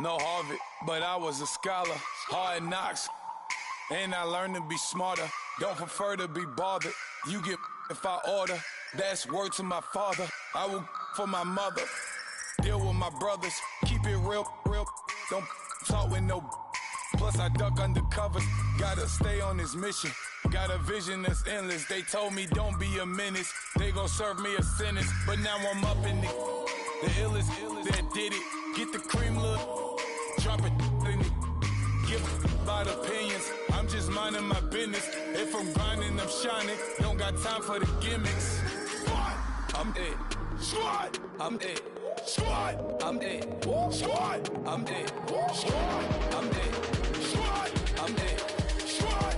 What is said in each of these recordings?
No Harvard, but I was a scholar. Hard knocks, and I learned to be smarter. Don't prefer to be bothered. You get if I order. That's word to my father. I will for my mother. Deal with my brothers. Keep it real. Don't talk with no. Plus I duck undercovers. Gotta stay on this mission. Got a vision that's endless. They told me don't be a menace. They gon' serve me a sentence. But now I'm up in the illest that did it. Get the cream look. Drop it in it. Give about opinions. I'm just minding my business. If I'm grinding, I'm shining. Don't got time for the gimmicks. I'm it. Squad. I'm it. Squad. I'm it. Squad. I'm it. Squad. I'm it. Squad. I'm it. Squad.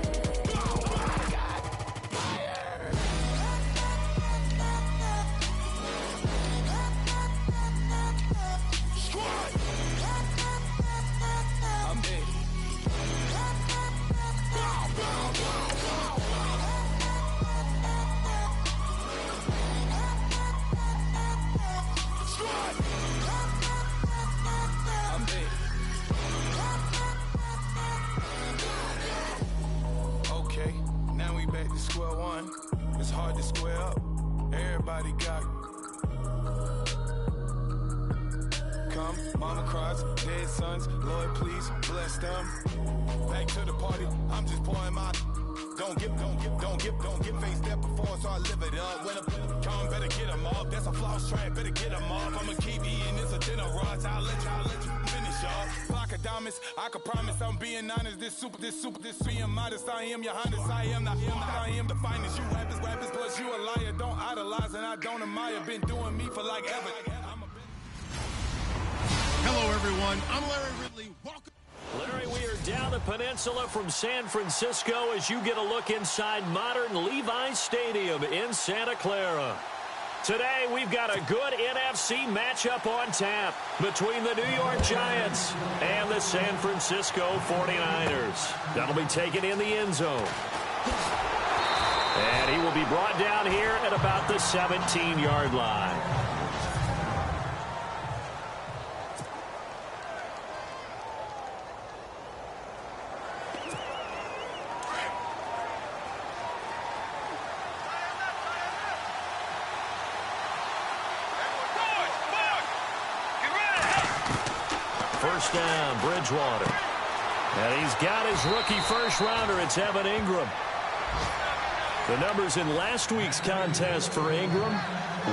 Okay, now we back to square one. It's hard to square up. Everybody got come, mama cries, dead sons. Lord, please bless them. Back to the party. I'm just pouring my. Don't get faced that before, so I live it up. When a come, better get them off. That's a floss track, better get them off. I'ma keep eating this a dinner rush. I'll let you finish off. Block of diamonds, I can promise I'm being honest. This being modest. I am your highness. I am the finest. You rappers, plus you a liar. Don't idolize and I don't admire. Been doing me for like ever. Hello, everyone. I'm Larry Ridley. Welcome. Larry, we are down the peninsula from San Francisco as you get a look inside modern Levi's Stadium in Santa Clara. Today, we've got a good NFC matchup on tap between the New York Giants and the San Francisco 49ers. That'll be taken in the end zone. And he will be brought down here at about the 17-yard line. First down, Bridgewater. And he's got his rookie first-rounder. It's Evan Ingram. The numbers in last week's contest for Ingram,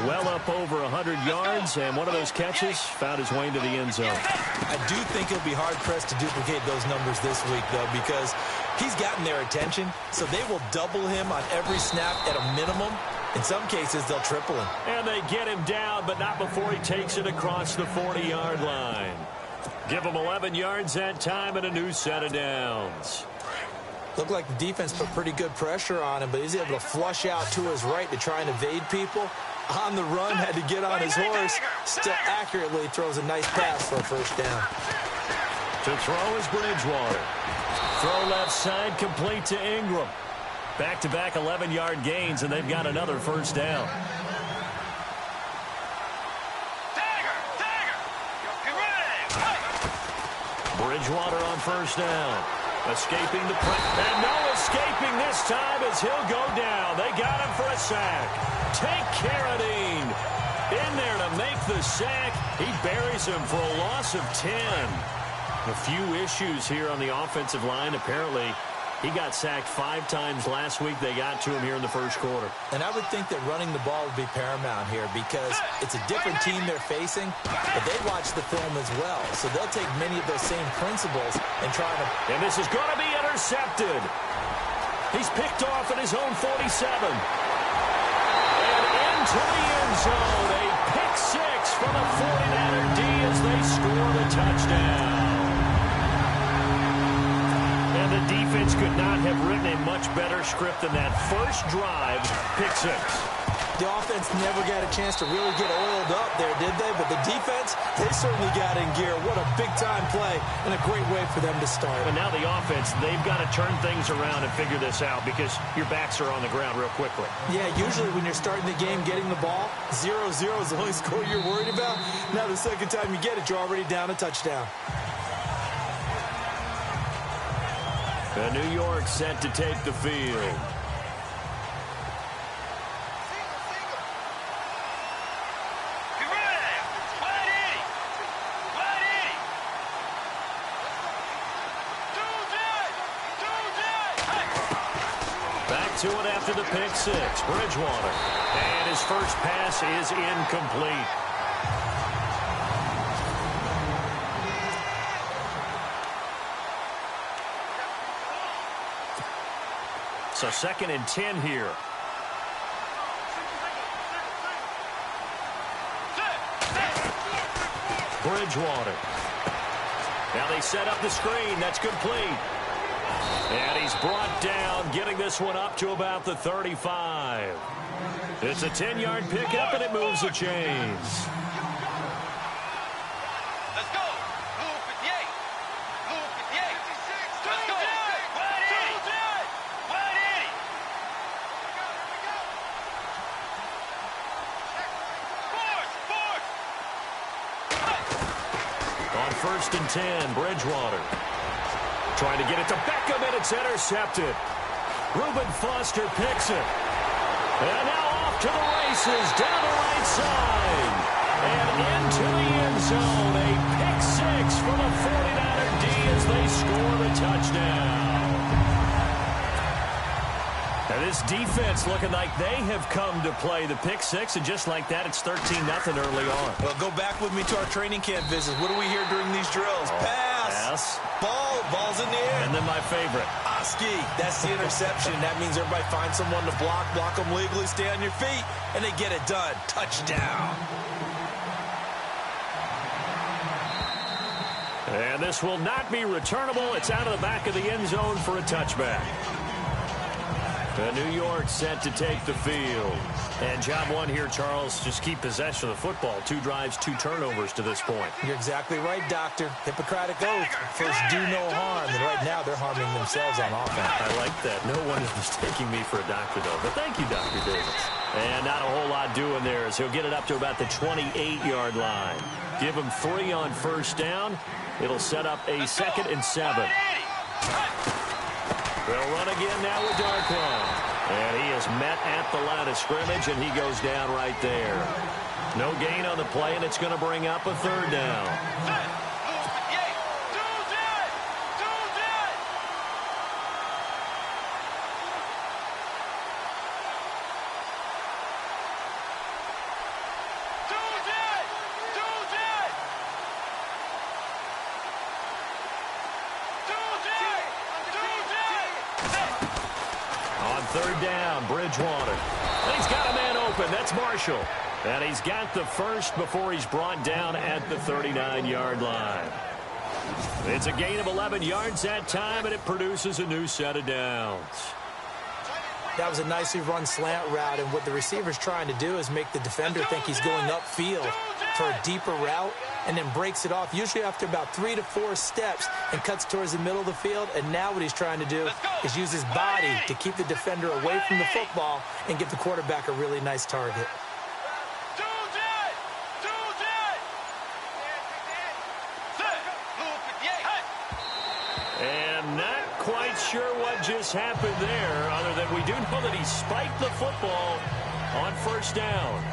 well up over 100 yards, and one of those catches found his way into the end zone. I do think he'll be hard-pressed to duplicate those numbers this week, though, because he's gotten their attention, so they will double him on every snap at a minimum. In some cases, they'll triple him. And they get him down, but not before he takes it across the 40-yard line. Give him 11 yards that time and a new set of downs. Looked like the defense put pretty good pressure on him, but he's able to flush out to his right to try and evade people. On the run, had to get on his horse. Still accurately throws a nice pass for a first down. To throw is Bridgewater. Throw left side, complete to Ingram. Back-to-back 11-yard gains, and they've got another first down. Bridgewater on first down. Escaping the press. And no escaping this time as he'll go down. They got him for a sack. Take Carradine in there to make the sack. He buries him for a loss of 10. A few issues here on the offensive line. Apparently, he got sacked 5 times last week. They got to him here in the first quarter. And I would think that running the ball would be paramount here because it's a different team they're facing, but they watch the film as well. So they'll take many of those same principles and try to... And this is going to be intercepted. He's picked off at his own 47. And into the end zone. A pick 6 for the 49er D as they score the touchdown. And the defense could not have written a much better script than that first drive, pick 6. The offense never got a chance to really get oiled up there, did they? But the defense, they certainly got in gear. What a big-time play and a great way for them to start. And now the offense, they've got to turn things around and figure this out because your backs are on the ground real quickly. Yeah, usually when you're starting the game getting the ball, 0-0 is the only score you're worried about. Now the second time you get it, you're already down a touchdown. And New York set to take the field. Back to it after the pick six. Bridgewater. And his first pass is incomplete. So 2nd and 10 here. Bridgewater. Now they set up the screen. That's complete. And he's brought down, getting this one up to about the 35. It's a 10-yard pickup, and it moves the chains. Let's go. Blue 58. Blue 58. Let's go. Wide 80. Wide 80. Force. On 1st and 10, Bridgewater. Trying to get it to Beckham, and it's intercepted. Reuben Foster picks it. And now off to the races, down the right side. And into the end zone. A pick six for the 49er D as they score the touchdown. And this defense looking like they have come to play the pick six, and just like that, it's 13-0 early on. Well, go back with me to our training camp visits. What do we hear during these drills? Pass. Ball's in the air. And then my favorite. Oski. That's the interception. That means everybody finds someone to block them legally, stay on your feet, and they get it done. Touchdown. And this will not be returnable. It's out of the back of the end zone for a touchback. And New York set to take the field. And job one here, Charles, just keep possession of the football. 2 drives, 2 turnovers to this point. You're exactly right, Doctor. Hippocratic oath. First, do no harm. And right now, they're harming themselves on offense. I like that. No one is mistaking me for a doctor, though. But thank you, Dr. Davis. And not a whole lot doing there as he'll get it up to about the 28-yard line. Give him 3 on 1st down. It'll set up a 2nd and 7. They'll run again now with Darkwan. And he is met at the line of scrimmage, and he goes down right there. No gain on the play, and it's going to bring up a 3rd down. On 3rd down, Bridgewater. And he's got a man open. That's Marshall. And he's got the first before he's brought down at the 39-yard line. It's a gain of 11 yards that time, and it produces a new set of downs. That was a nicely run slant route, and what the receiver's trying to do is make the defender think he's going upfield for a deeper route, and then breaks it off, usually after about 3 to 4 steps, and cuts towards the middle of the field. And now what he's trying to do is use his body to keep the defender away from the football and give the quarterback a really nice target. And not quite sure what just happened there, other than we do know that he spiked the football on 1st down.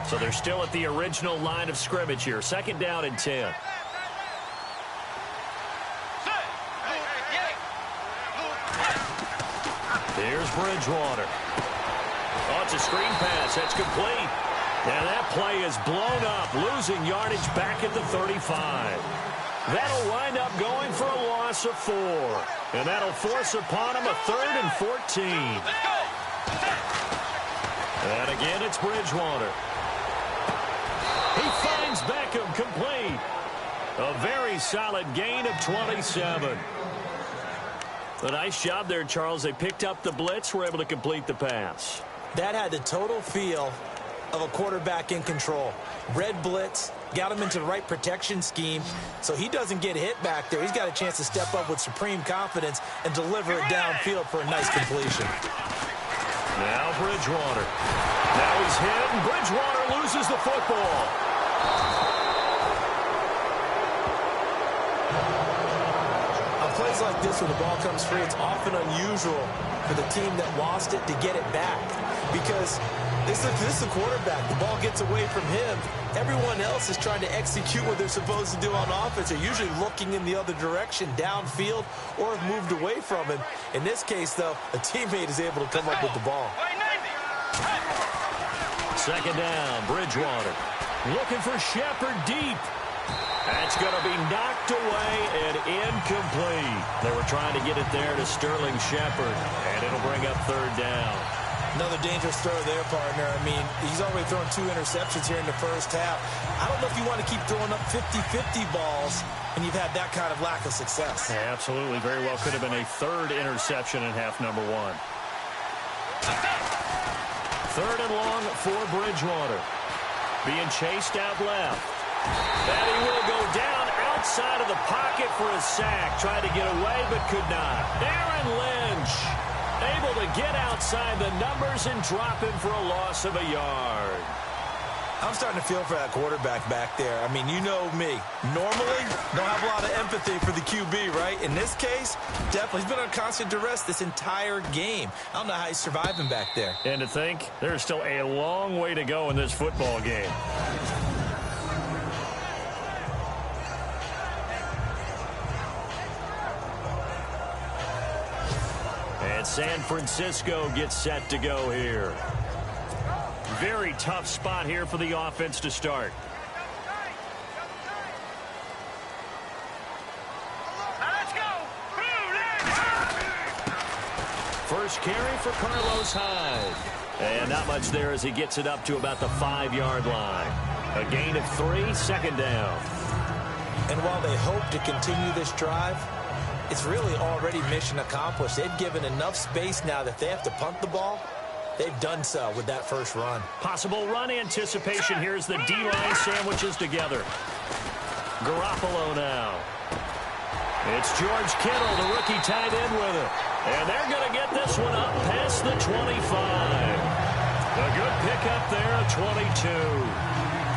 So they're still at the original line of scrimmage here. 2nd down and 10. Here's Bridgewater. Oh, it's a screen pass. That's complete. And that play is blown up, losing yardage back at the 35. That'll wind up going for a loss of 4. And that'll force upon him a 3rd and 14. And again, it's Bridgewater. He finds Beckham complete. A very solid gain of 27. A nice job there, Charles. They picked up the blitz, were able to complete the pass. That had the total feel of a quarterback in control. Red blitz, got him into the right protection scheme, so he doesn't get hit back there. He's got a chance to step up with supreme confidence and deliver it downfield for a nice completion. Now Bridgewater. Now he's hit, and Bridgewater loses the football. On plays like this, when the ball comes free, it's often unusual for the team that lost it to get it back, because this is a quarterback. The ball gets away from him. Everyone else is trying to execute what they're supposed to do on offense. They're usually looking in the other direction, downfield, or have moved away from him. In this case, though, a teammate is able to come up with the ball. Second down, Bridgewater. Looking for Shepard deep. That's going to be knocked away and incomplete. They were trying to get it there to Sterling Shepard, and it'll bring up third down. Another dangerous throw there, partner. I mean, he's already thrown 2 interceptions here in the first half. I don't know if you want to keep throwing up 50-50 balls when you've had that kind of lack of success. Yeah, absolutely. Very well could have been a third interception in half number 1. Third and long for Bridgewater. Being chased out left. And he will go down outside of the pocket for a sack. Tried to get away, but could not. Aaron Lynch able to get outside the numbers and drop him for a loss of a yard. I'm starting to feel for that quarterback back there. I mean, you know me. Normally, don't have a lot of empathy for the QB, right? In this case, definitely. He's been under constant duress this entire game. I don't know how he's surviving back there. And to think, there's still a long way to go in this football game. And San Francisco gets set to go here. Very tough spot here for the offense to start. Let's go. First carry for Carlos Hyde. And not much there as he gets it up to about the 5-yard line. A gain of 3, second down. And while they hope to continue this drive, it's really already mission accomplished. They've given enough space now that they have to punt the ball. They've done so with that first run. Possible run anticipation here as the D-line sandwiches together. Garoppolo now. It's George Kittle, the rookie, tight end with it. And they're going to get this one up past the 25. A good pickup there at 22.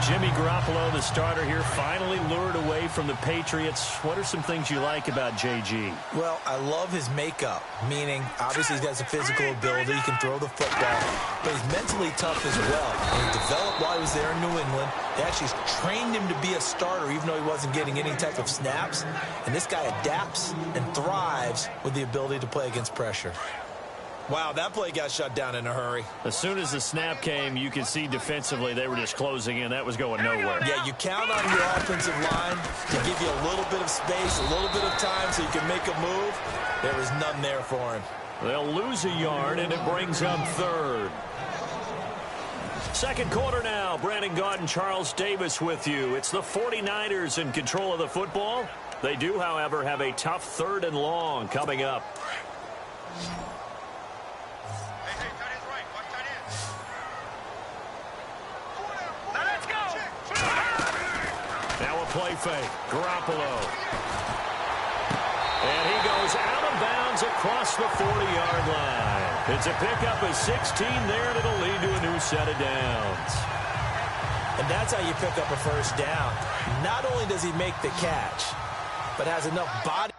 Jimmy Garoppolo, the starter here, finally lured away from the Patriots. What are some things you like about JG? Well, I love his makeup, meaning obviously he's got some physical ability. He can throw the football, but he's mentally tough as well. And he developed while he was there in New England. They actually trained him to be a starter even though he wasn't getting any type of snaps. And this guy adapts and thrives with the ability to play against pressure. Wow, that play got shut down in a hurry. As soon as the snap came, you could see defensively they were just closing in. That was going nowhere. Yeah, you count on your offensive line to give you a little bit of space, a little bit of time so you can make a move. There was none there for him. They'll lose a yard, and it brings up third. Second quarter now. Brandon Gaudin and Charles Davis with you. It's the 49ers in control of the football. They do, however, have a tough third and long coming up. Now a play fake. Garoppolo. And he goes out of bounds across the 40-yard line. It's a pickup of 16 there, and it'll lead to a new set of downs. And that's how you pick up a first down. Not only does he make the catch, but has enough body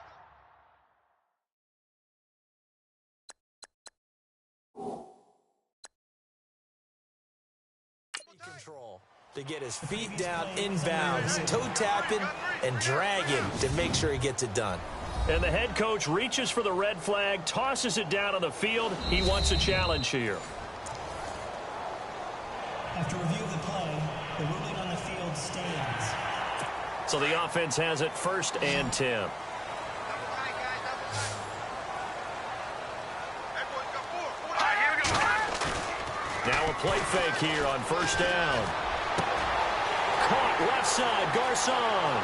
control to get his feet down inbounds, toe tapping and dragging to make sure he gets it done. And the head coach reaches for the red flag, tosses it down on the field. He wants a challenge here. After review of the play, the ruling on the field stands. So the offense has it 1st and 10. Now a play fake here on 1st down. Caught left side, Garcon.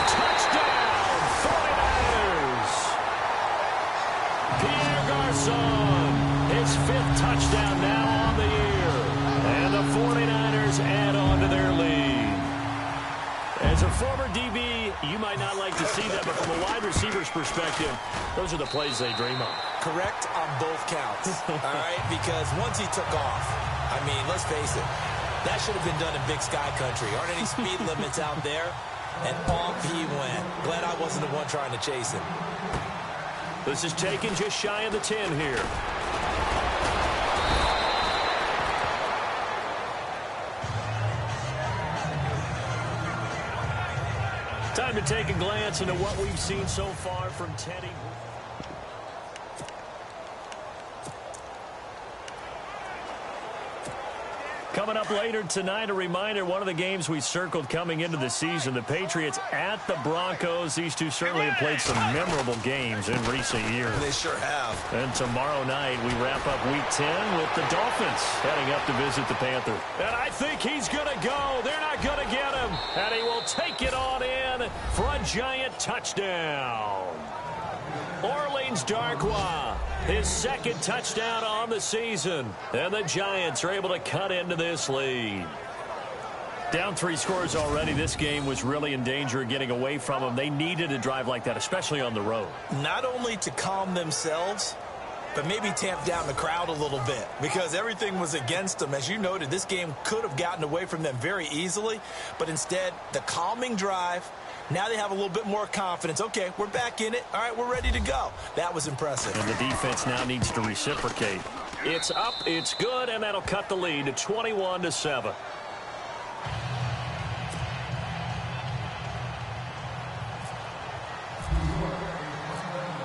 Touchdown, 49ers. Pierre Garcon, his 5th touchdown now on the year. And the a former DB, you might not like to see that, but from a wide receiver's perspective, those are the plays they dream of. Correct on both counts, all right? Because once he took off, I mean, let's face it, that should have been done in Big Sky Country. Aren't any speed limits out there? And off he went. Glad I wasn't the one trying to chase him. This is taken just shy of the 10 here. Time to take a glance into what we've seen so far from Teddy. Coming up later tonight, a reminder, one of the games we circled coming into the season, the Patriots at the Broncos. These two certainly have played some memorable games in recent years. They sure have. And tomorrow night, we wrap up Week 10 with the Dolphins heading up to visit the Panthers. And I think he's going to go. They're not going to get him. And he will take it on in for a giant touchdown. Orleans Darkwa, his second touchdown on the season. And the Giants are able to cut into this lead. Down 3 scores already. This game was really in danger of getting away from them. They needed a drive like that, especially on the road. Not only to calm themselves, but maybe tamp down the crowd a little bit because everything was against them. As you noted, this game could have gotten away from them very easily, but instead, the calming drive. Now they have a little bit more confidence. Okay, we're back in it. All right, we're ready to go. That was impressive. And the defense now needs to reciprocate. It's up, it's good, and that'll cut the lead to 21-7.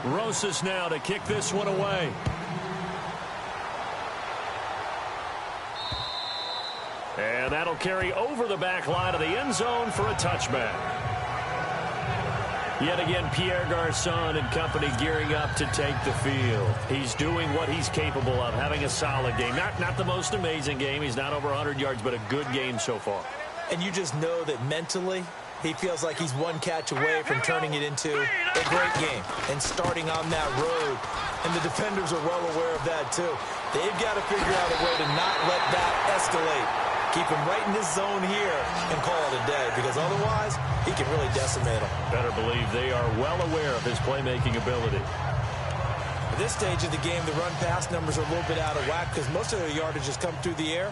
Rosas now to kick this one away. And that'll carry over the back line of the end zone for a touchback. Yet again, Pierre Garçon and company gearing up to take the field. He's doing what he's capable of, having a solid game. Not the most amazing game. He's not over 100 yards, but a good game so far. And you just know that mentally, he feels like he's one catch away from turning it into a great game and starting on that road. And the defenders are well aware of that, too. They've got to figure out a way to not let that escalate. Keep him right in this zone here and call it a day, because otherwise he can really decimate them. Better believe they are well aware of his playmaking ability. At this stage of the game, the run-pass numbers are a little bit out of whack because most of their yardage has come through the air.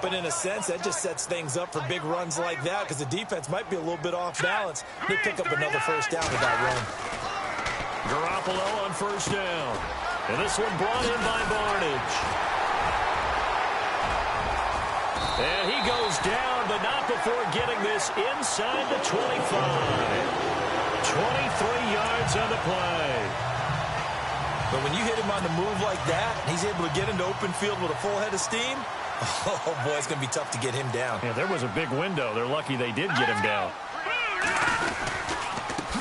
But in a sense, that just sets things up for big runs like that because the defense might be a little bit off balance. They pick up another first down with that run. Garoppolo on first down. And this one brought in by Barnage. And he goes down, but not before getting this inside the 25. 23 yards on the play. But when you hit him on the move like that, he's able to get into open field with a full head of steam. Oh, boy, it's going to be tough to get him down. Yeah, there was a big window. They're lucky they did get him down.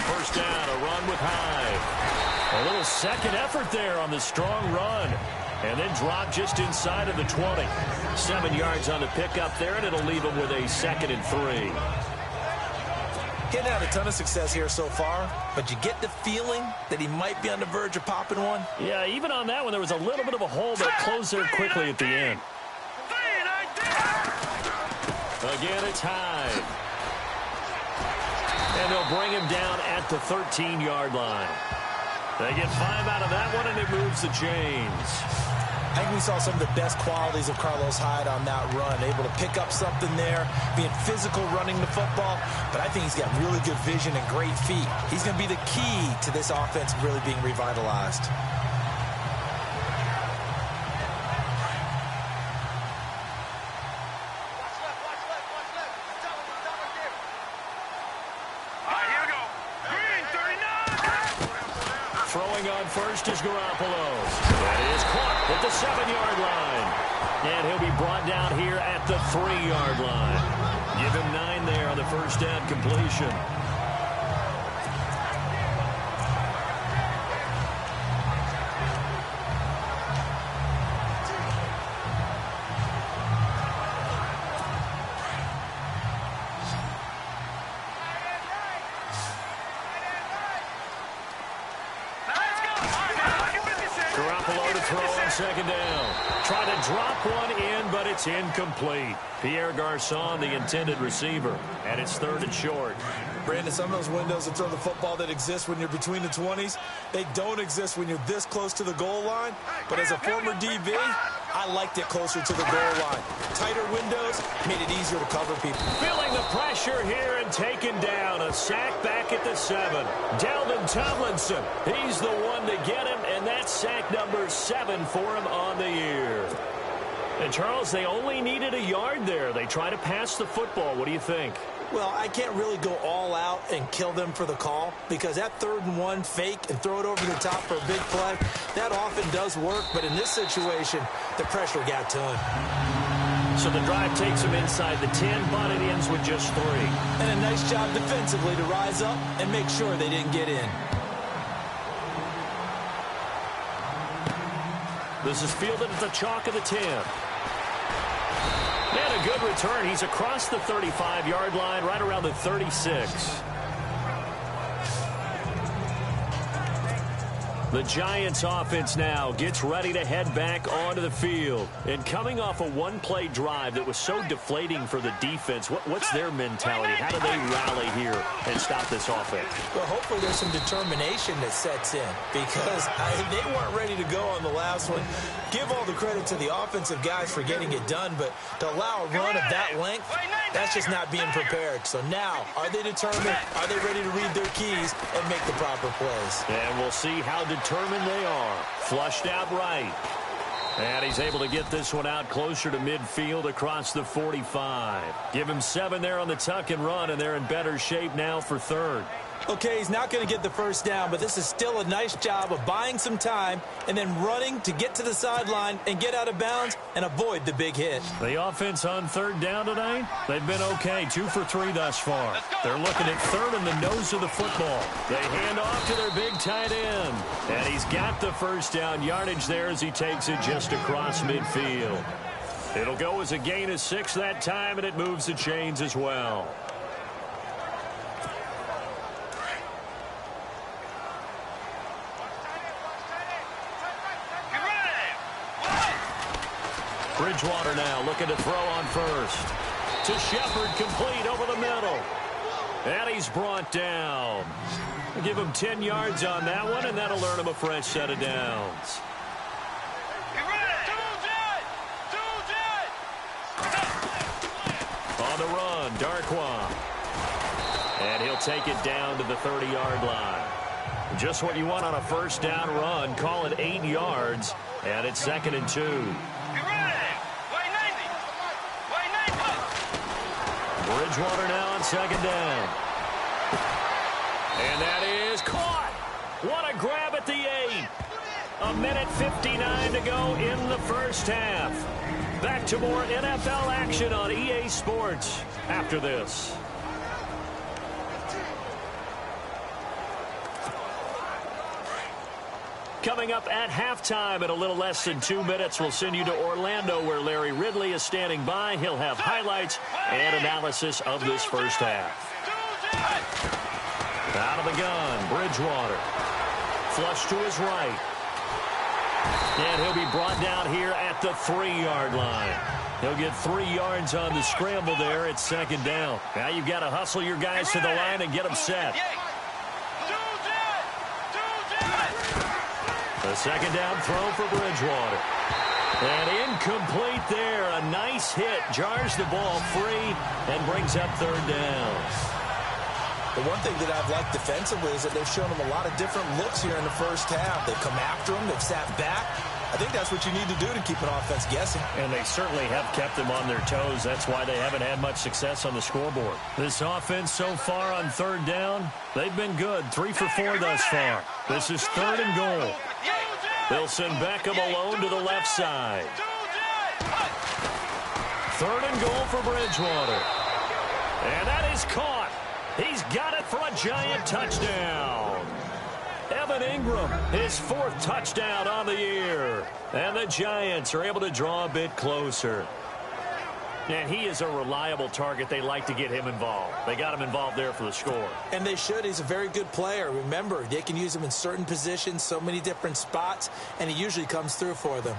First down, a run with Hyde. A little second effort there on the strong run. And then drop just inside of the 20. 7 yards on the pickup there, and it'll leave him with a 2nd and 3. Getting out a ton of success here so far, but you get the feeling that he might be on the verge of popping one. Yeah, even on that one, there was a little bit of a hole, but it closed there quickly at the end. Again, it's Hyde. And they'll bring him down at the 13-yard line. They get 5 out of that one, and it moves the chains. I think we saw some of the best qualities of Carlos Hyde on that run. Able to pick up something there, being physical running the football. But I think he's got really good vision and great feet. He's going to be the key to this offense really being revitalized. Throwing on first is Garoppolo. That is caught at the 7-yard line. And he'll be brought down here at the 3-yard line. Give him 9 there on the first down completion. Garoppolo to throw on second down. Trying to drop one in, but it's incomplete. Pierre Garçon, the intended receiver, and it's 3rd and short. Brandon, some of those windows to throw the football that exist when you're between the 20s, they don't exist when you're this close to the goal line. But as a former DB, I liked it closer to the goal line. Tighter windows made it easier to cover people. Feeling the pressure here and taken down. A sack back at the 7. Dalvin Tomlinson, he's the one to get him, and that's sack number 7 for him on the year. And, Charles, they only needed a yard there. They try to pass the football. What do you think? Well, I can't really go all out and kill them for the call because that 3rd and 1 fake and throw it over the top for a big play, that often does work. But in this situation, the pressure got to him. So the drive takes him inside the 10, but it ends with just 3. And a nice job defensively to rise up and make sure they didn't get in. This is fielded at the chalk of the 10. And a good return. He's across the 35-yard line, right around the 36. The Giants offense now gets ready to head back onto the field. And coming off a one-play drive that was so deflating for the defense, what's their mentality? How do they rally here and stop this offense? Well, hopefully there's some determination that sets in because they weren't ready to go on the last one. Give all the credit to the offensive guys for getting it done, but to allow a run of that length, that's just not being prepared. So now, are they determined? Are they ready to read their keys and make the proper plays? And we'll see how determined they are. Flushed out right. And he's able to get this one out closer to midfield across the 45. Give him 7 there on the tuck and run, and they're in better shape now for 3rd. Okay, he's not going to get the first down, but this is still a nice job of buying some time and then running to get to the sideline and get out of bounds and avoid the big hit. The offense on 3rd down tonight, they've been okay, 2 for 3 thus far. They're looking at 3rd in the nose of the football. They hand off to their big tight end, and he's got the first down yardage there as he takes it just across midfield. It'll go as a gain of 6 that time, and it moves the chains as well. Bridgewater now looking to throw on 1st. To Shepard, complete over the middle. And he's brought down. We'll give him 10 yards on that one, and that'll earn him a fresh set of downs. On the run, Darkwa. And he'll take it down to the 30-yard line. Just what you want on a first down run. Call it 8 yards, and it's 2nd and 2. Bridgewater now on 2nd down. And that is caught. What a grab at the 8. A minute 59 to go in the first half. Back to more NFL action on EA Sports after this. Coming up at halftime in a little less than 2 minutes, we'll send you to Orlando where Larry Ridley is standing by. He'll have highlights and analysis of this first half. Out of the gun, Bridgewater. Flush to his right. And he'll be brought down here at the 3-yard line. He'll get 3 yards on the scramble there at 2nd down. Now you've got to hustle your guys to the line and get them set. The 2nd down throw for Bridgewater. And incomplete there. A nice hit. Jars the ball free and brings up 3rd down. The one thing that I've liked defensively is that they've shown them a lot of different looks here in the first half. They've come after them. They've sat back. I think that's what you need to do to keep an offense guessing. And they certainly have kept them on their toes. That's why they haven't had much success on the scoreboard. This offense so far on 3rd down, they've been good. 3 for 4 thus far. This is 3rd and goal. They'll send Beckham alone to the left side. 3rd and goal for Bridgewater. And that is caught. He's got it for a Giant touchdown. Evan Ingram, his 4th touchdown on the year. And the Giants are able to draw a bit closer. And he is a reliable target. They like to get him involved. They got him involved there for the score. And they should. He's a very good player. Remember, they can use him in certain positions, so many different spots, and he usually comes through for them.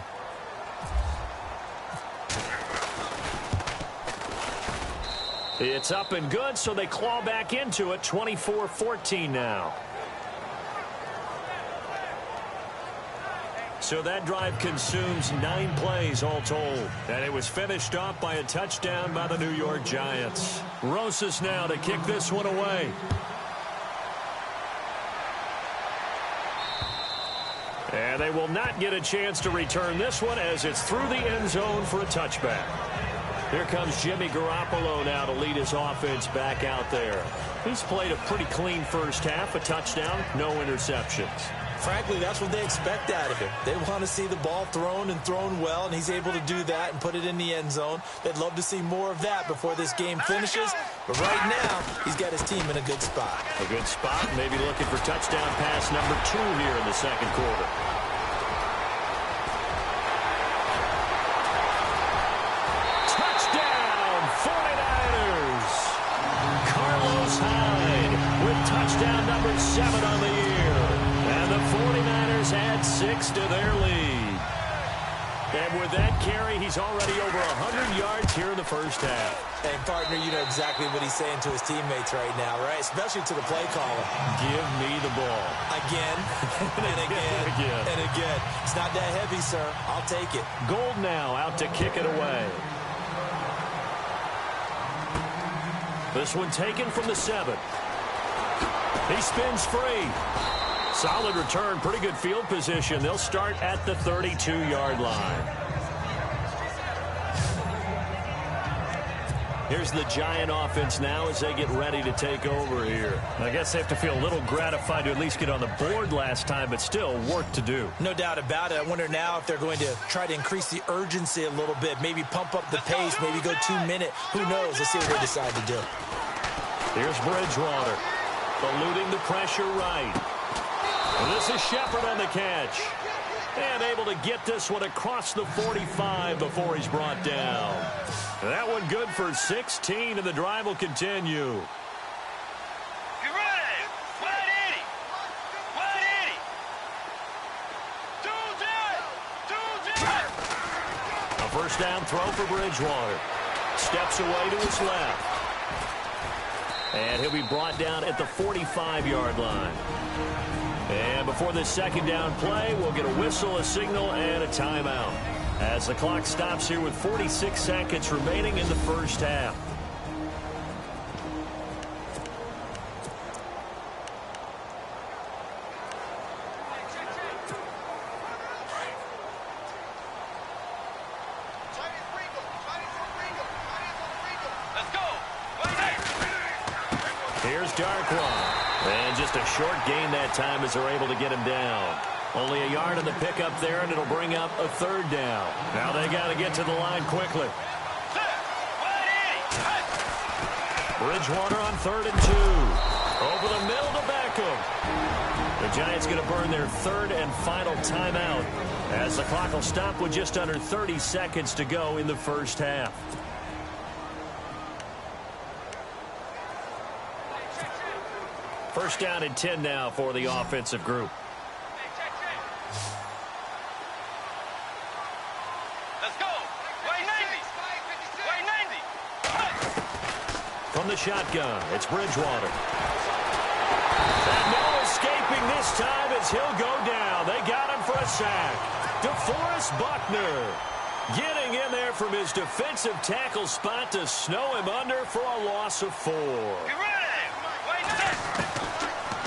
It's up and good, so they claw back into it. 24-14 now. So that drive consumes 9 plays all told. And it was finished off by a touchdown by the New York Giants. Rosas now to kick this one away. And they will not get a chance to return this one as it's through the end zone for a touchback. Here comes Jimmy Garoppolo now to lead his offense back out there. He's played a pretty clean first half, a touchdown, no interceptions. Frankly, that's what they expect out of him. They want to see the ball thrown and thrown well, and he's able to do that and put it in the end zone. They'd love to see more of that before this game finishes. But right now, he's got his team in a good spot. A good spot, maybe looking for touchdown pass number 2 here in the second quarter. Touchdown, 49ers! Carlos Hyde with touchdown number 7 on the year. And the 49ers add 6 to their lead. And with that carry, he's already over 100 yards here in the first half. And, partner, you know exactly what he's saying to his teammates right now, right? Especially to the play caller. Give me the ball. Again, and again, and again. It's not that heavy, sir. I'll take it. Gold now out to kick it away. This one taken from the 7. He spins free. Solid return, pretty good field position. They'll start at the 32-yard line. Here's the Giant offense now as they get ready to take over here. I guess they have to feel a little gratified to at least get on the board last time, but still work to do. No doubt about it. I wonder now if they're going to try to increase the urgency a little bit, maybe pump up the pace, maybe go 2-minute. Who knows? Let's see what they decide to do. Here's Bridgewater, eluding the pressure right. And this is Shepard on the catch. And able to get this one across the 45 before he's brought down. That one good for 16, and the drive will continue. Get ready! 180! 180! 2-10! A first down throw for Bridgewater. Steps away to his left. And he'll be brought down at the 45-yard line. And before this second down play, we'll get a whistle, a signal, and a timeout. As the clock stops here with 46 seconds remaining in the first half. Let's go! Here's Darkwa. And just a short gain that time as they're able to get him down. Only a yard on the pickup there, and it'll bring up a third down. Now they got to get to the line quickly. Bridgewater on 3rd and 2. Over the middle to Beckham. The Giants going to burn their third and final timeout as the clock will stop with just under 30 seconds to go in the first half. First down and 10 now for the offensive group. Let's go! Way 90! Way 90! From the shotgun, it's Bridgewater. And no escaping this time as he'll go down. They got him for a sack. DeForest Buckner getting in there from his defensive tackle spot to snow him under for a loss of 4. Get ready! Way 90!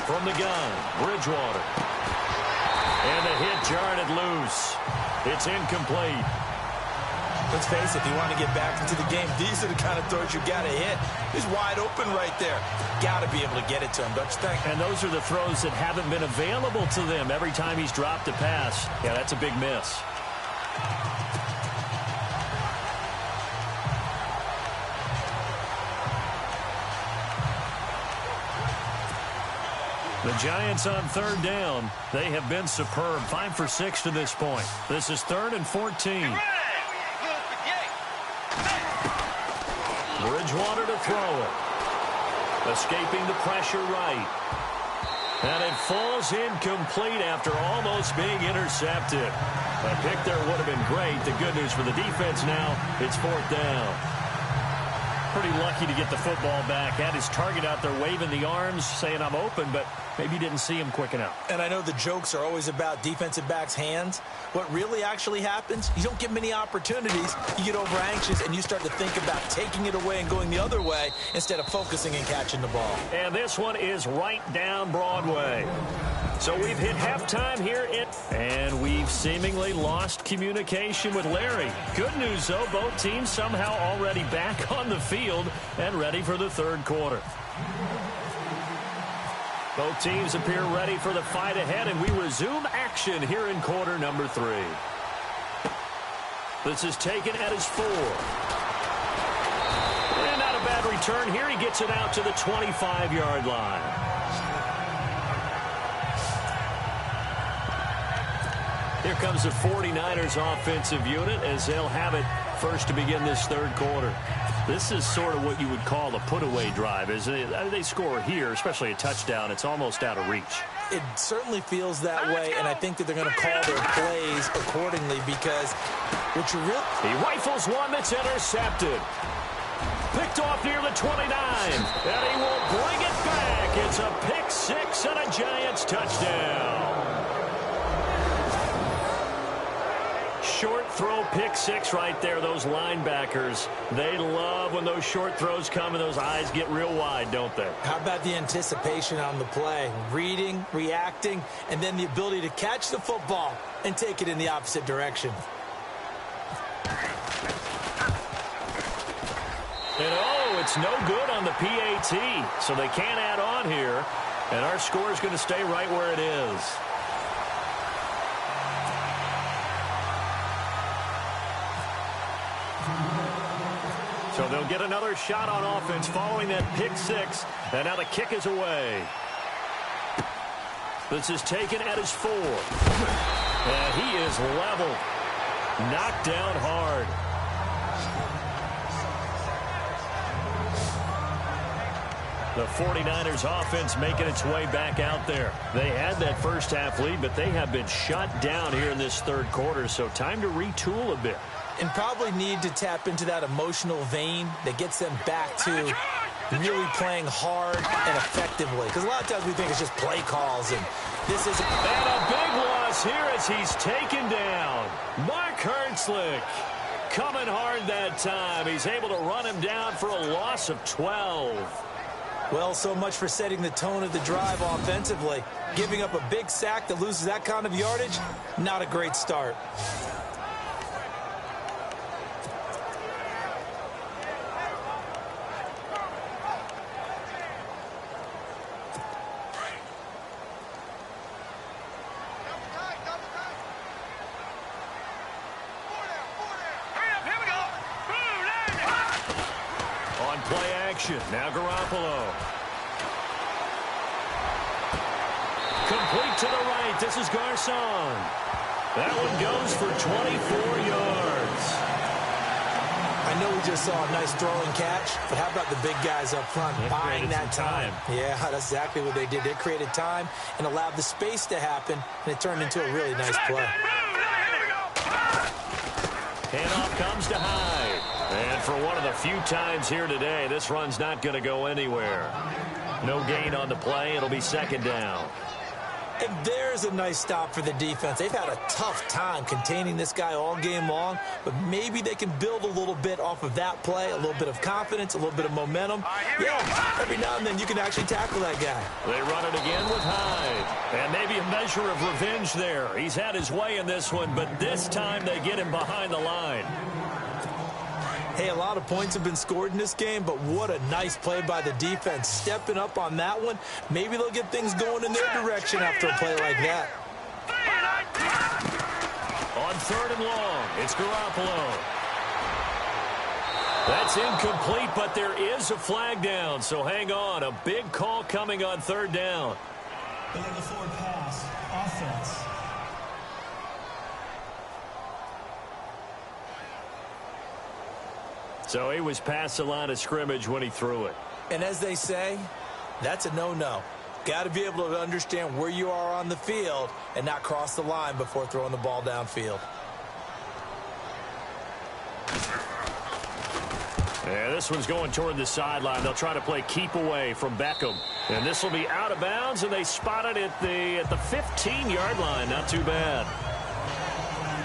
From the gun, Bridgewater. And the hit jarred it loose. It's incomplete. Let's face it, if you want to get back into the game, these are the kind of throws you got to hit. He's wide open right there. Got to be able to get it to him, don't you think? And those are the throws that haven't been available to them every time he's dropped a pass. Yeah, that's a big miss. The Giants on 3rd down. They have been superb. 5 for 6 to this point. This is 3rd and 14. Bridgewater to throw it. Escaping the pressure right. And it falls incomplete after almost being intercepted. A pick there would have been great. The good news for the defense now, it's 4th down. Pretty lucky to get the football back. Had his target out there waving the arms, saying I'm open, but maybe didn't see him quick enough. And I know the jokes are always about defensive backs' hands. What really actually happens, you don't get many opportunities. You get over anxious, and you start to think about taking it away and going the other way instead of focusing and catching the ball. And this one is right down Broadway. So we've hit halftime here, and we've seemingly lost communication with Larry. Good news, though, both teams somehow already back on the field and ready for the 3rd quarter. Both teams appear ready for the fight ahead, and we resume action here in quarter number 3. This is taken at his 4. And not a bad return here. He gets it out to the 25-yard line. Here comes the 49ers offensive unit as they'll have it first to begin this 3rd quarter. This is sort of what you would call a put-away drive. As they score here, especially a touchdown, it's almost out of reach. It certainly feels that way, and I think that they're going to call their plays accordingly because what you really... He rifles one that's intercepted. Picked off near the 29, and he will bring it back. It's a pick 6 and a Giants touchdown. Short throw pick 6 right there. Those linebackers, they love when those short throws come and those eyes get real wide, don't they? How about the anticipation on the play? Reading, reacting, and then the ability to catch the football and take it in the opposite direction. And oh, it's no good on the PAT, so they can't add on here. And our score is going to stay right where it is. So they'll get another shot on offense following that pick 6. And now the kick is away. This is taken at his 4. And he is leveled. Knocked down hard. The 49ers offense making its way back out there. They had that first half lead, but they have been shut down here in this 3rd quarter. So time to retool a bit. And probably need to tap into that emotional vein that gets them back to really playing hard and effectively. Because a lot of times we think it's just play calls, and this is... And a big loss here as he's taken down. Mark Hertzlick coming hard that time. He's able to run him down for a loss of 12. Well, so much for setting the tone of the drive offensively. Giving up a big sack that loses that kind of yardage, not a great start. Now Garoppolo. Complete to the right. This is Garcon. That one goes for 24 yards. I know we just saw a nice throwing catch, but how about the big guys up front buying that time? Yeah, that's exactly what they did. They created time and allowed the space to happen, and it turned into a really nice play. Handoff comes to Hyde. And for one of the few times here today, this run's not going to go anywhere. No gain on the play. It'll be 2nd down. And there's a nice stop for the defense. They've had a tough time containing this guy all game long, but maybe they can build a little bit off of that play, a little bit of confidence, a little bit of momentum. Yeah, every now and then you can actually tackle that guy. They run it again with Hyde. And maybe a measure of revenge there. He's had his way in this one, but this time they get him behind the line. Hey, a lot of points have been scored in this game, but what a nice play by the defense. Stepping up on that one, maybe they'll get things going in their direction after a play like that. On 3rd and long, it's Garoppolo. That's incomplete, but there is a flag down, so hang on. A big call coming on 3rd down. They'll have a forward pass. Offense. So he was past the line of scrimmage when he threw it. And as they say, that's a no-no. Got to be able to understand where you are on the field and not cross the line before throwing the ball downfield. Yeah, this one's going toward the sideline. They'll try to play keep away from Beckham. And this will be out of bounds, and they spot it at the 15-yard line. Not too bad.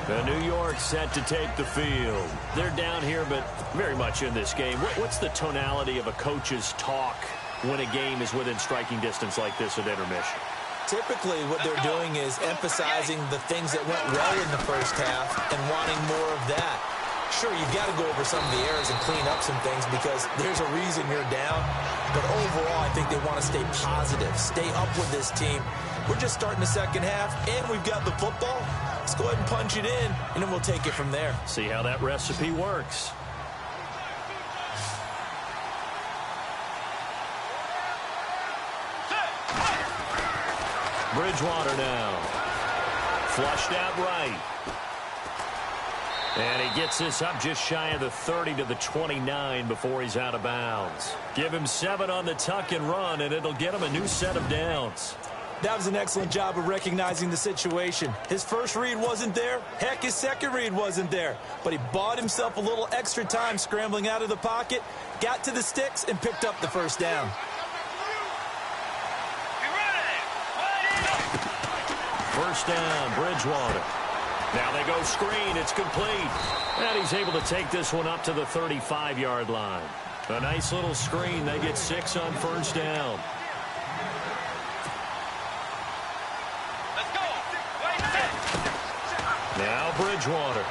The New York set to take the field. They're down here, but very much in this game. What's the tonality of a coach's talk when a game is within striking distance like this at intermission? Typically, what they're doing is emphasizing the things that went well in the first half and wanting more of that. Sure, you've got to go over some of the errors and clean up some things because there's a reason you're down. But overall, I think they want to stay positive, stay up with this team. We're just starting the second half, and we've got the football. Let's go ahead and punch it in, and then we'll take it from there. See how that recipe works. Bridgewater now. Flushed out right. And he gets this up just shy of the 30 to the 29 before he's out of bounds. Give him 7 on the tuck and run, and it'll get him a new set of downs. That was an excellent job of recognizing the situation. His first read wasn't there. Heck, his second read wasn't there. But he bought himself a little extra time scrambling out of the pocket, got to the sticks, and picked up the first down. First down, Bridgewater. Now they go screen. It's complete. And he's able to take this one up to the 35-yard line. A nice little screen. They get 6 on first down. Let's go. Wait, set. Now Bridgewater.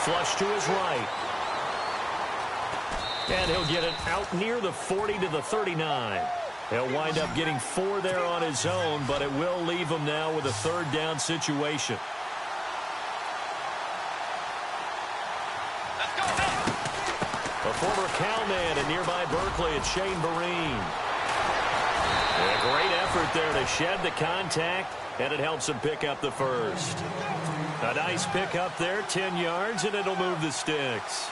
Flush to his right. And he'll get it out near the 40 to the 39. He'll wind up getting 4 there on his own, but it will leave him now with a third down situation. Let's go. A former cowman in nearby Berkeley, it's Shane Vereen. A great effort there to shed the contact, and it helps him pick up the first. A nice pick up there, 10 yards, and it'll move the sticks.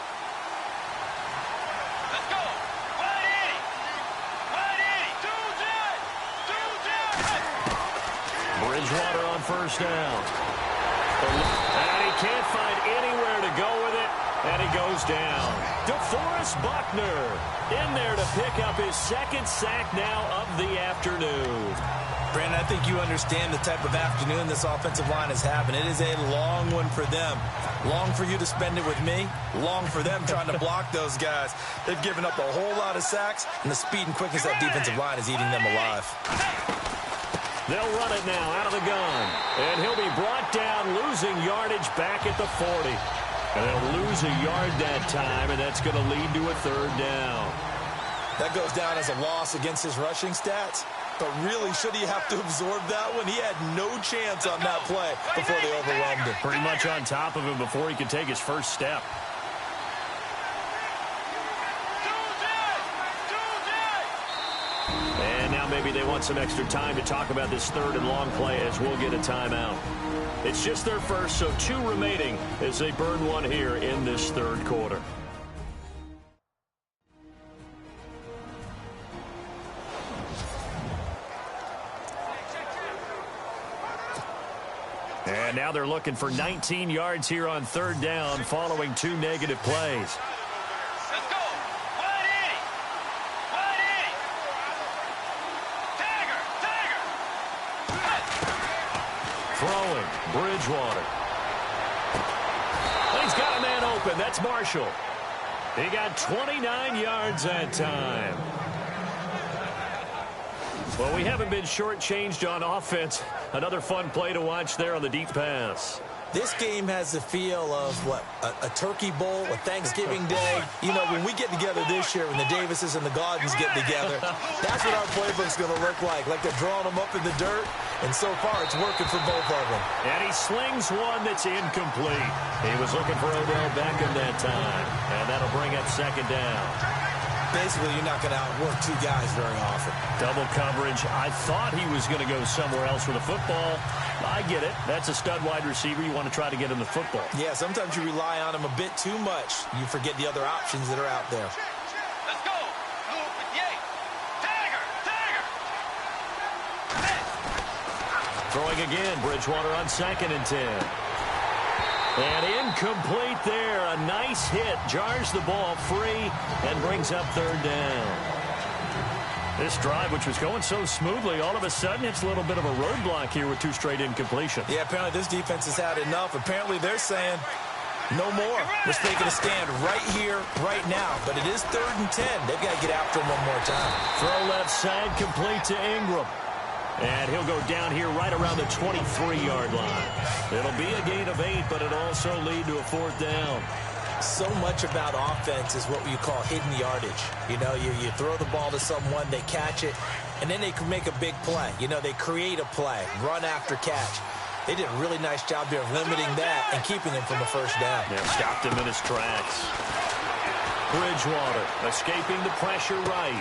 Let's go. Bridgewater on first down. And he can't find anywhere to go with it, and he goes down. DeForest Buckner in there to pick up his second sack now of the afternoon. Brandon, I think you understand the type of afternoon this offensive line is having. It is a long one for them. Long for you to spend it with me. Long for them trying to block those guys. They've given up a whole lot of sacks, and the speed and quickness of that defensive line is eating them alive. They'll run it now out of the gun. And he'll be brought down, losing yardage back at the 40. And they'll lose a yard that time, and that's going to lead to a third down. That goes down as a loss against his rushing stats. But really, should he have to absorb that one? He had no chance on that play before they overwhelmed him. Pretty much on top of him before he could take his first step. And now maybe they want some extra time to talk about this third and long play as we'll get a timeout. It's just their first, so 2 remaining as they burn one here in this third quarter. And now they're looking for 19 yards here on third down following 2 negative plays. Let's go. Wide 80. Tiger. Throwing, Bridgewater. He's got a man open. That's Marshall. He got 29 yards that time. Well, we haven't been shortchanged on offense. Another fun play to watch there on the deep pass. This game has the feel of, what, a turkey bowl, a Thanksgiving day. You know, when we get together this year, when the Davises and the Gaudens get together, that's what our playbook's going to look like they're drawing them up in the dirt, and so far it's working for both of them. And he slings one that's incomplete. He was looking for Odell Beckham that time, and that'll bring up second down. Basically, you're not going to outwork 2 guys very often. Double coverage. I thought he was going to go somewhere else with the football. I get it. That's a stud wide receiver. You want to try to get him the football. Yeah, sometimes you rely on him a bit too much. You forget the other options that are out there. Let's go. Move with Ye. Tiger. Throwing again. Bridgewater on 2nd and 10. And incomplete there. A nice hit. Jars the ball free and brings up 3rd down. This drive, which was going so smoothly, all of a sudden it's a little bit of a roadblock here with 2 straight incompletions. Yeah, apparently this defense has had enough. Apparently they're saying no more. We're taking a stand right here, right now. But it is 3rd and 10. They've got to get after him one more time. Throw left side, complete to Ingram. And he'll go down here right around the 23-yard line. It'll be a gain of 8, but it'll also lead to a 4th down. So much about offense is what you call hidden yardage. You know, you throw the ball to someone, they catch it, and then they can make a big play. You know, they create a play, run after catch. They did a really nice job there of limiting that and keeping him from a 1st down. Yeah, stopped him in his tracks. Bridgewater escaping the pressure right.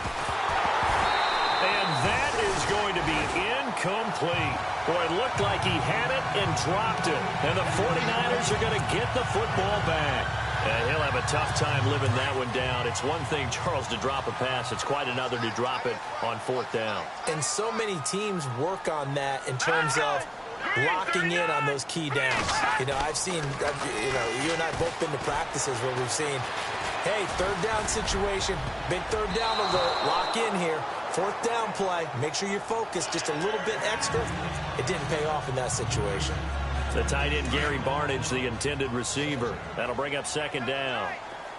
And that is going to be incomplete. Boy, it looked like he had it and dropped it. And the 49ers are going to get the football back. And he'll have a tough time living that one down. It's one thing, Charles, to drop a pass. It's quite another to drop it on 4th down. And so many teams work on that in terms of locking in on those key downs. You know, I've seen, you and I both been to practices where we've seen, hey, 3rd down situation, big 3rd down alert, lock in here. 4th down play, make sure you're focused just a little bit extra. It didn't pay off in that situation. The tight end, Gary Barnidge, the intended receiver. That'll bring up 2nd down.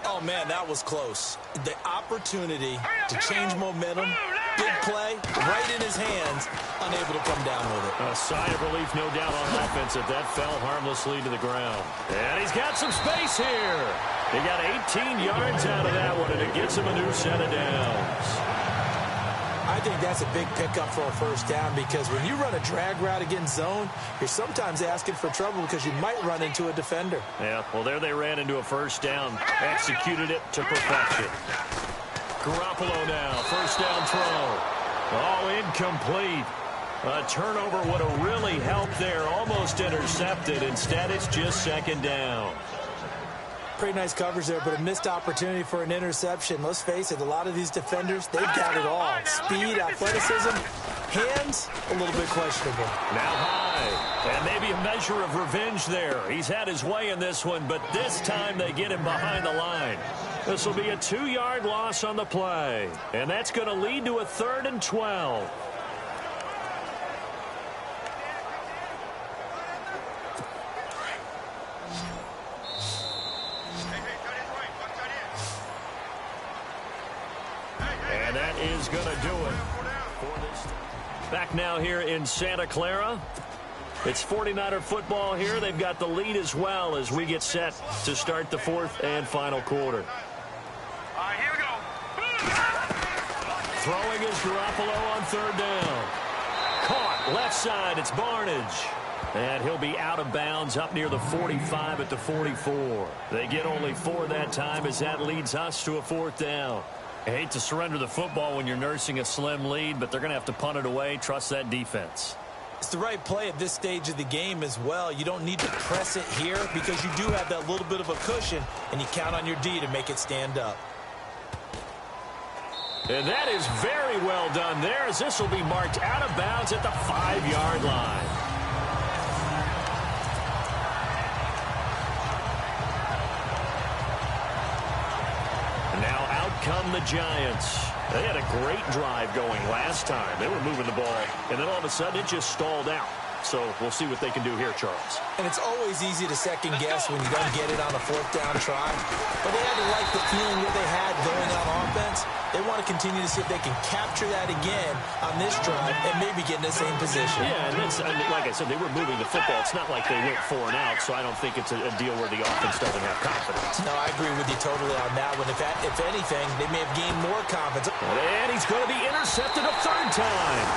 Oh, man, that was close. The opportunity to change momentum, big play, right in his hands, unable to come down with it. A sigh of relief, no doubt, on offense if that fell harmlessly to the ground. And he's got some space here. He got 18 yards out of that one, and it gets him a new set of downs. I think that's a big pickup for a 1st down because when you run a drag route against zone, you're sometimes asking for trouble because you might run into a defender. Yeah, well, there they ran into a 1st down. Executed it to perfection. Garoppolo now, 1st down throw. Oh, incomplete. A turnover would have really helped there. Almost intercepted. Instead, it's just 2nd down. Pretty nice coverage there, but a missed opportunity for an interception. Let's face it, a lot of these defenders, they've got it all. Speed, athleticism, hands, a little bit questionable. Now high, and maybe a measure of revenge there. He's had his way in this one, but this time they get him behind the line. This will be a 2-yard loss on the play, and that's going to lead to a 3rd and 12. And that is going to do it for this. Back now here in Santa Clara. It's 49er football here. They've got the lead as well as we get set to start the 4th and final quarter. All right, here we go. Throwing is Garoppolo on 3rd down. Caught left side. It's Barnidge. And he'll be out of bounds up near the 45 at the 44. They get only 4 that time as that leads us to a 4th down. I hate to surrender the football when you're nursing a slim lead, but they're going to have to punt it away. Trust that defense. It's the right play at this stage of the game as well. You don't need to press it here because you do have that little bit of a cushion, and you count on your D to make it stand up. And that is very well done there as this will be marked out of bounds at the 5-yard line. Now out come the Giants. They had a great drive going last time. They were moving the ball, and then all of a sudden it just stalled out. So we'll see what they can do here, Charles. And it's always easy to second guess when you don't get it on a 4th down try. But they had to like the feeling that they had going on offense. They want to continue to see if they can capture that again on this drive and maybe get in the same position. Yeah, and that's, like I said, they were moving the football. It's not like they went 4 and out, so I don't think it's a deal where the offense doesn't have confidence. No, I agree with you totally on that one. If anything, they may have gained more confidence. And he's going to be intercepted a 3rd time.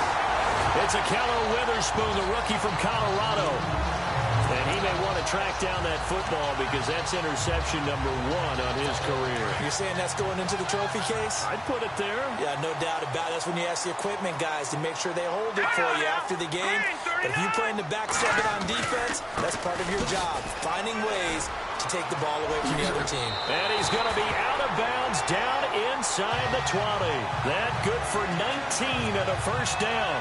It's a Callow Witherspoon, the rookie from Colorado. And he may want to track down that football because that's interception number 1 on his career. You're saying that's going into the trophy case? I'd put it there. Yeah, no doubt about it. That's when you ask the equipment guys to make sure they hold it for you after the game. But if you play in the back 7 on defense, that's part of your job, finding ways to take the ball away from the other team. And he's going to be out of bounds down inside the 20. That good for 19 and a first down.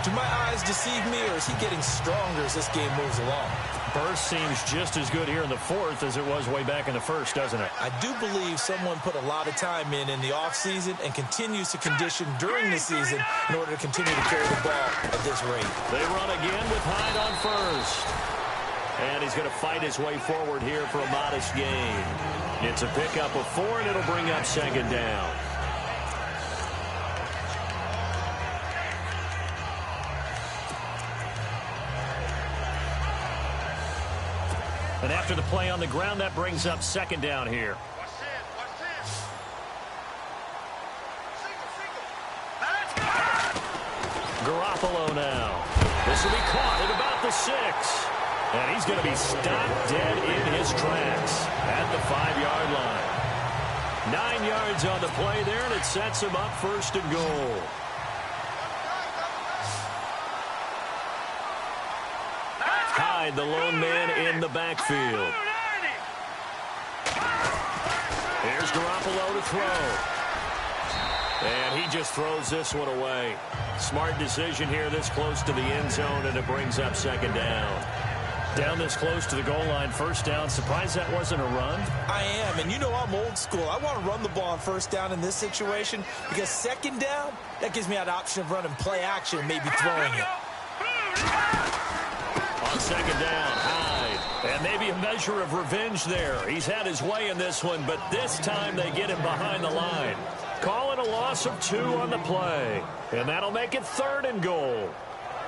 Do my eyes deceive me, or is he getting stronger as this game moves along? Burst seems just as good here in the 4th as it was way back in the 1st, doesn't it? I do believe someone put a lot of time in the offseason and continues to condition during the season in order to continue to carry the ball at this rate. They run again with Hyde on first. And he's going to fight his way forward here for a modest gain. It's a pickup of 4, and it'll bring up second down. And after the play on the ground, that brings up second down here. Watch this. Garoppolo now. This will be caught at about the 6. And he's going to be stopped dead in his tracks at the 5-yard line. 9 yards on the play there, and it sets him up first and goal. Hyde, the lone man in the backfield. Here's Garoppolo to throw. And he just throws this one away. Smart decision here this close to the end zone, and it brings up second down. Down this close to the goal line, first down. Surprised that wasn't a run? I am, and you know I'm old school. I want to run the ball on first down in this situation because second down, that gives me that option of running play action and maybe throwing it. On second down, Hyde. And maybe a measure of revenge there. He's had his way in this one, but this time they get him behind the line. Call it a loss of 2 on the play. And that'll make it 3rd and goal.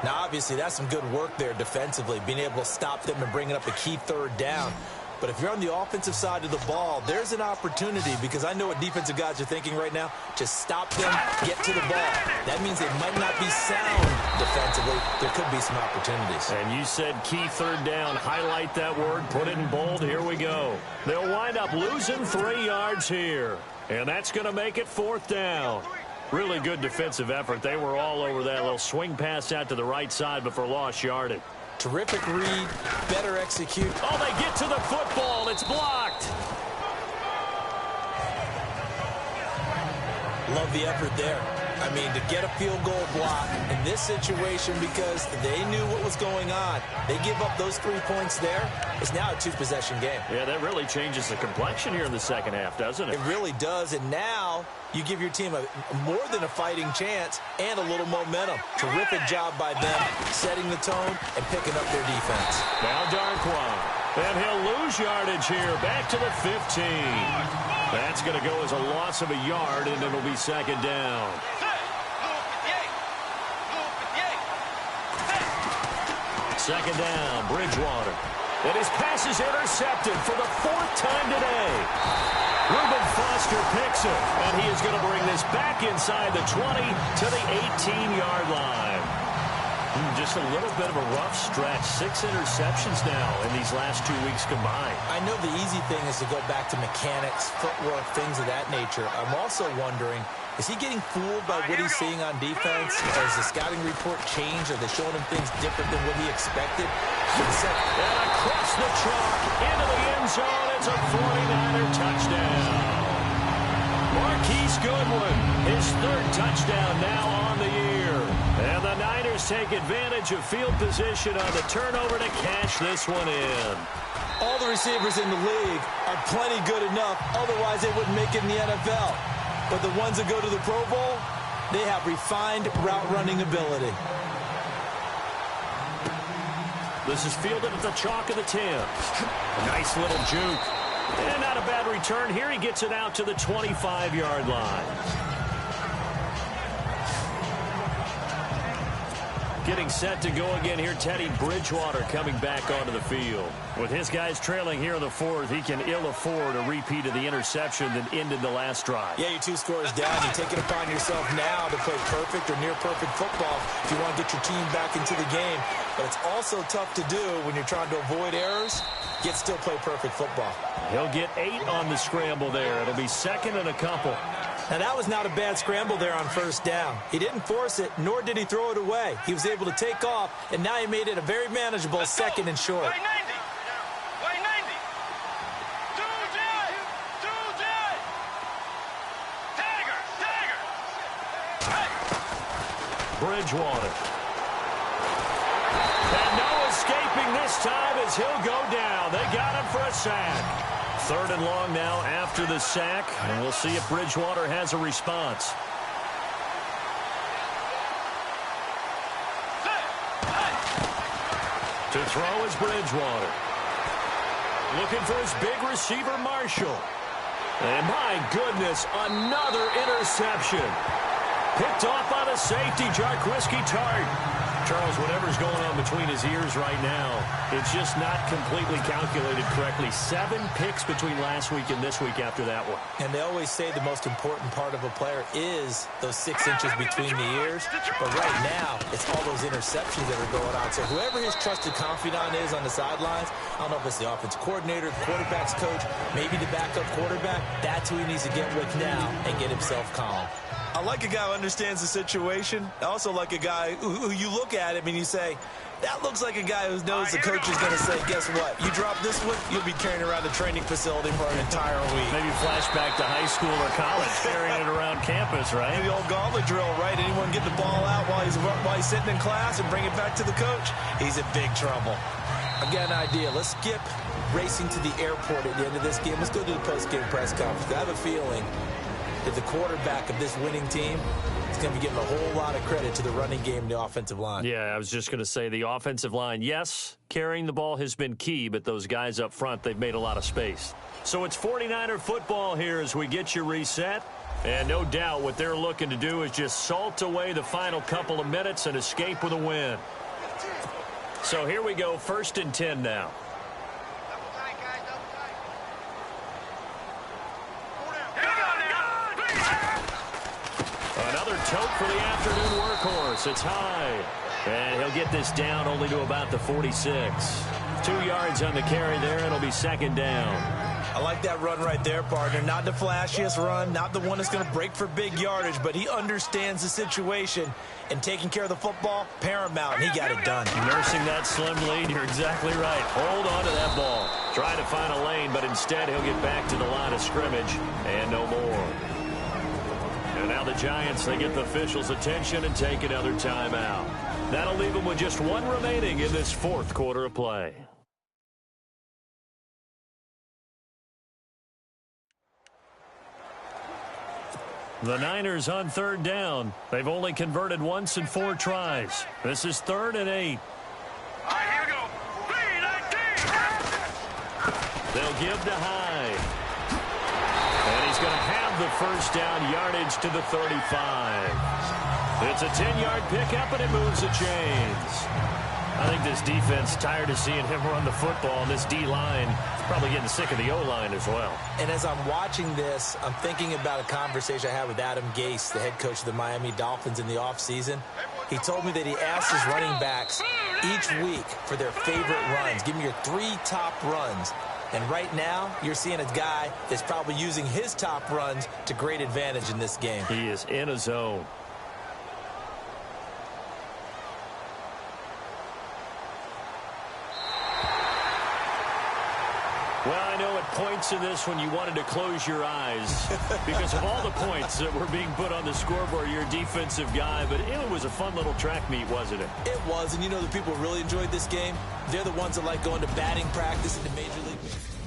Now, obviously, that's some good work there defensively, being able to stop them and bringing up a key 3rd down. But if you're on the offensive side of the ball, there's an opportunity because I know what defensive guys are thinking right now. Just stop them, get to the ball. That means they might not be sound defensively. There could be some opportunities. And you said key 3rd down. Highlight that word. Put it in bold. Here we go. They'll wind up losing 3 yards here. And that's going to make it 4th down. Really good defensive effort. They were all over that little swing pass out to the right side before lost yardage. Terrific read, better execute. Oh, they get to the football. It's blocked. Love the effort there. I mean, to get a field goal block in this situation because they knew what was going on. They give up those 3 points there. It's now a 2-possession game. Yeah, that really changes the complexion here in the second half, doesn't it? It really does, and now you give your team a more than a fighting chance and a little momentum. Terrific job by them, setting the tone and picking up their defense. Now Darkwa, and he'll lose yardage here, back to the 15. That's going to go as a loss of a yard, and it'll be second down. Second down, Bridgewater. And his pass is intercepted for the 4th time today. Reuben Foster picks it, and he is going to bring this back inside the 20 to the 18-yard line. Just a little bit of a rough stretch. 6 interceptions now in these last 2 weeks combined. I know the easy thing is to go back to mechanics, footwork, things of that nature. I'm also wondering, is he getting fooled by what he's seeing on defense? Has the scouting report changed? Are they showing him things different than what he expected? And across the chalk into the end zone, it's a 49er touchdown. Marquise Goodwin, his 3rd touchdown now on the year. And the Niners take advantage of field position on the turnover to cash this one in. All the receivers in the league are plenty good enough, otherwise they wouldn't make it in the NFL. But the ones that go to the Pro Bowl, they have refined route running ability. This is fielded at the chalk of the 10. Nice little juke. And not a bad return here. He gets it out to the 25-yard line. Getting set to go again here, Teddy Bridgewater coming back onto the field. With his guys trailing here in the fourth, he can ill afford a repeat of the interception that ended the last drive. Yeah, you're 2 scores down. You take it upon yourself now to play perfect or near-perfect football if you want to get your team back into the game. But it's also tough to do when you're trying to avoid errors, yet still play perfect football. He'll get 8 on the scramble there. It'll be second and a couple. Now, that was not a bad scramble there on first down. He didn't force it, nor did he throw it away. He was able to take off, and now he made it a very manageable second and short. Way 90. Way 90. Tiger. Bridgewater. And no escaping this time as he'll go down. They got him for a sack. 3rd and long now after the sack, and we'll see if Bridgewater has a response. To throw is Bridgewater. Looking for his big receiver, Marshall. And my goodness, another interception. Picked off by the safety, Jarkrisky Tart. Charles, whatever's going on between his ears right now, it's just not completely calculated correctly. 7 picks between last week and this week after that one. And they always say the most important part of a player is those 6 inches between the ears. But right now, it's all those interceptions that are going on. So whoever his trusted confidant is on the sidelines, I don't know if it's the offensive coordinator, the quarterback's coach, maybe the backup quarterback, that's who he needs to get with now and get himself calm. I like a guy who understands the situation. I also like a guy who you look at him and you say, that looks like a guy who knows the coach is going to say, guess what? You drop this one, you'll be carrying around the training facility for an entire week. Maybe flashback to high school or college, carrying it around campus, right? The old gauntlet drill, right? Anyone get the ball out while he's sitting in class and bring it back to the coach? He's in big trouble. I've got an idea. Let's skip racing to the airport at the end of this game. Let's go to the post-game press conference. I have a feeling that the quarterback of this winning team is going to be giving a whole lot of credit to the running game and the offensive line. Yeah, I was just going to say the offensive line, yes, carrying the ball has been key, but those guys up front, they've made a lot of space. So it's 49er football here as we get you reset. And no doubt what they're looking to do is just salt away the final couple of minutes and escape with a win. So here we go, 1st and 10 now. Another tote for the afternoon workhorse. It's high. And he'll get this down only to about the 46. 2 yards on the carry there. It'll be 2nd down. I like that run right there, partner. Not the flashiest run, not the one that's going to break for big yardage, but he understands the situation, and taking care of the football, paramount, and he got it done. Nursing that slim lead, you're exactly right. Hold on to that ball. Try to find a lane, but instead he'll get back to the line of scrimmage, and no more. And now the Giants, they get the officials' attention and take another timeout. That'll leave them with just 1 remaining in this 4th quarter of play. The Niners on 3rd down. They've only converted once in 4 tries. This is 3rd and 8. All right, here we go. They'll give to High. And he's going to have the 1st down yardage to the 35. It's a 10-yard pickup, and it moves the chains. I think this defense tired of seeing him run the football, and this D-line is probably getting sick of the O-line as well. And as I'm watching this, I'm thinking about a conversation I had with Adam Gase, the head coach of the Miami Dolphins in the offseason. He told me that he asked his running backs each week for their favorite runs. Give me your 3 top runs. And right now, you're seeing a guy that's probably using his top runs to great advantage in this game. He is in a zone. Well, I know at points in this when you wanted to close your eyes because of all the points that were being put on the scoreboard. You're a defensive guy, but it was a fun little track meet, wasn't it? It was, and you know the people who really enjoyed this game? They're the ones that like going to batting practice in the Major League Baseball.